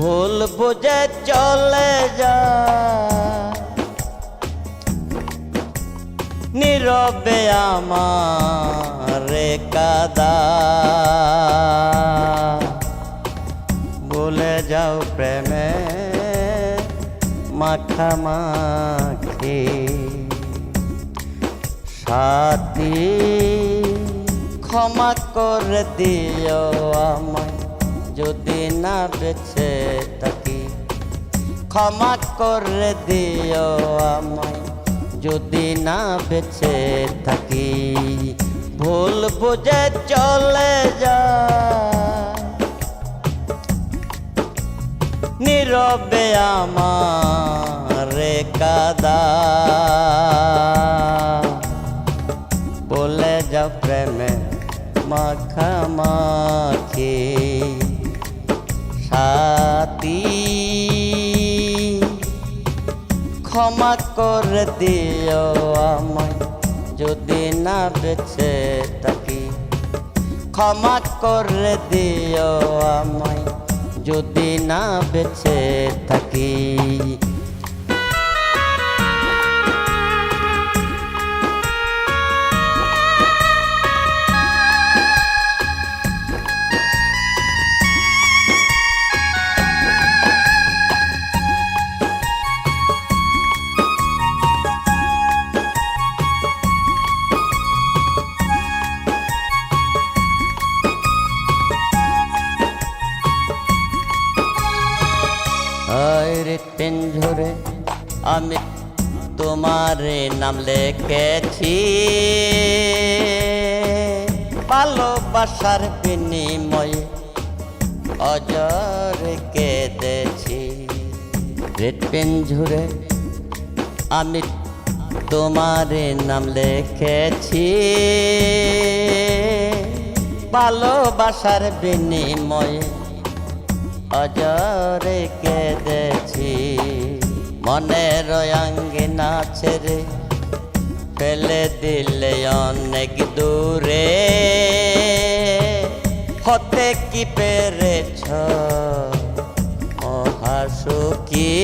ভুল বুঝে চলে যা নীরবে আমারে কাদা ভুলে যাও প্রেমে মাখামাখি সাথী ক্ষমা করে দিও আমায় যদি না বেঁচে থাকি ক্ষমা করে দিও আমায় যদি না বেঁচে থাকি ভুল বুঝে চলে যা নীরবে আমারে কাদা বলে যাও প্রেমে মাখামাখি সাথী ক্ষমা করে দিও আমায় যদি না বেঁচে থাকি ক্ষমা করে দিও আমায় যদি না বেঁচে থাকি পিঞ্জরে আমি তোমার নাম লিখেছি ভালোবাসার বিনিময়ে অজরে কেঁদেছি রেড পিঞ্জরে আমি তোমার নাম লিখেছি ভালোবাসার বিনিময়ে অজরে কেঁদেছি মনের অঙ্গিনা ছেড়ে ফেলে দিলে অনেক দূরে হতে কি পেরেছ মহাসুখী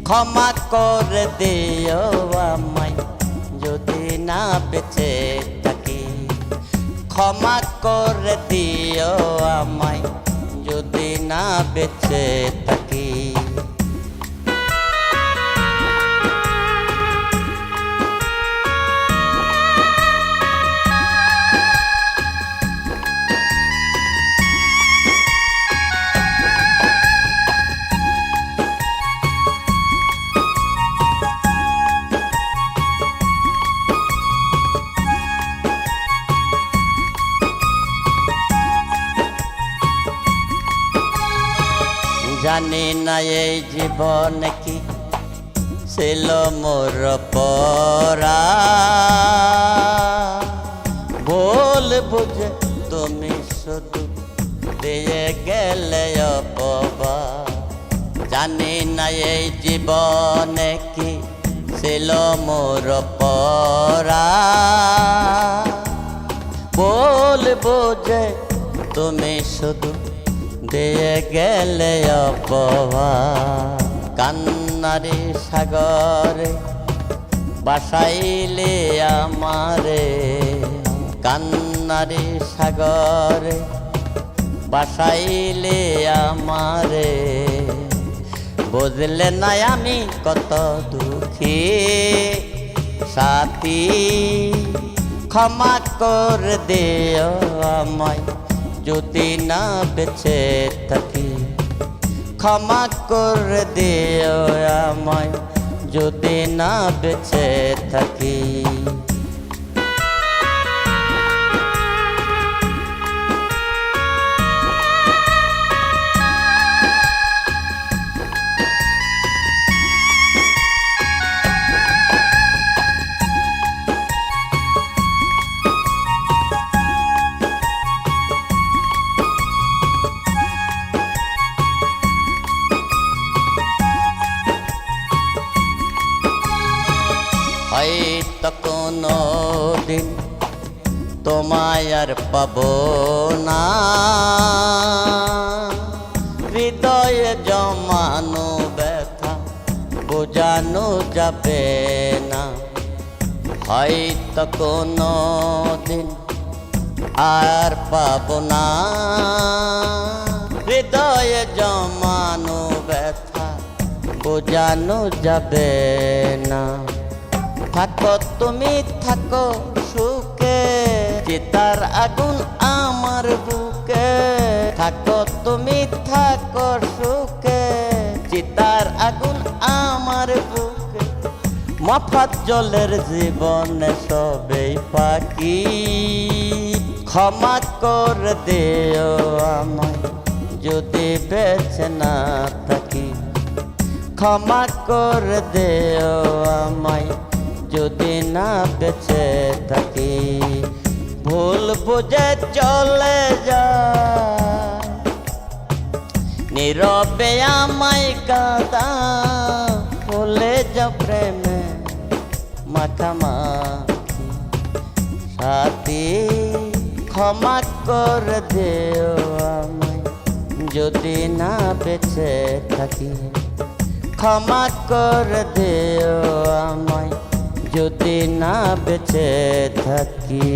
ক্ষমা করে দিও আমায় যদি না বেঁচে থাকি ক্ষমা করে দিও আমায় যদি না বেঁচে থাকি জানি না এই জীবন কি ছিল মোর পরা ভুল বুঝে তুমি শুধু দিয়ে গেলে অপবা জানি না এই জীবন কি ছিল মোর পরা ভুল বুঝে তুমি শুধু দিয়ে গেলে অপবা কান্নারে সাগরে বাসাইলে আমারে কান্নারে সাগরে বাসাইলে আমারে বুঝলে না আমি কত দুঃখী সাথী ক্ষমা করে দিও আমায় যদি না বেঁচে থাকি ক্ষমা করে দিও আমায় যদি না বেঁচে থাকি হয়তো কোনো দিন তোমায় আর পাবো না, হৃদয়ে জমানো ব্যথা বোঝানো যাবে না। হয়তো কোনো দিন আর পাবো না, হৃদয়ে জমানো ব্যথা বোঝানো যাবে না। থাকো তুমি থাকো সুখে, চিতার আগুন আমার বুকে। থাকো তুমি থাকো সুখে, চিতার আগুন আমার বুকে। মফাত জলের জীবনে সবেই ফাঁকি, ক্ষমা করে দিও আমায় যদি বেঁচে না থাকি। ক্ষমা করে দিও আমায় যদি না বেঁচে থাকি। ভুল বুঝে চলে যায়, নীরবে আমায় কাঁদা, ভুলে যা প্রেমে মাখামাখি। সাথী ক্ষমা করে দিও আমায় যদি না বেঁচে থাকি। ক্ষমা করে দিও আমায় যদি না বেঁচে থাকি।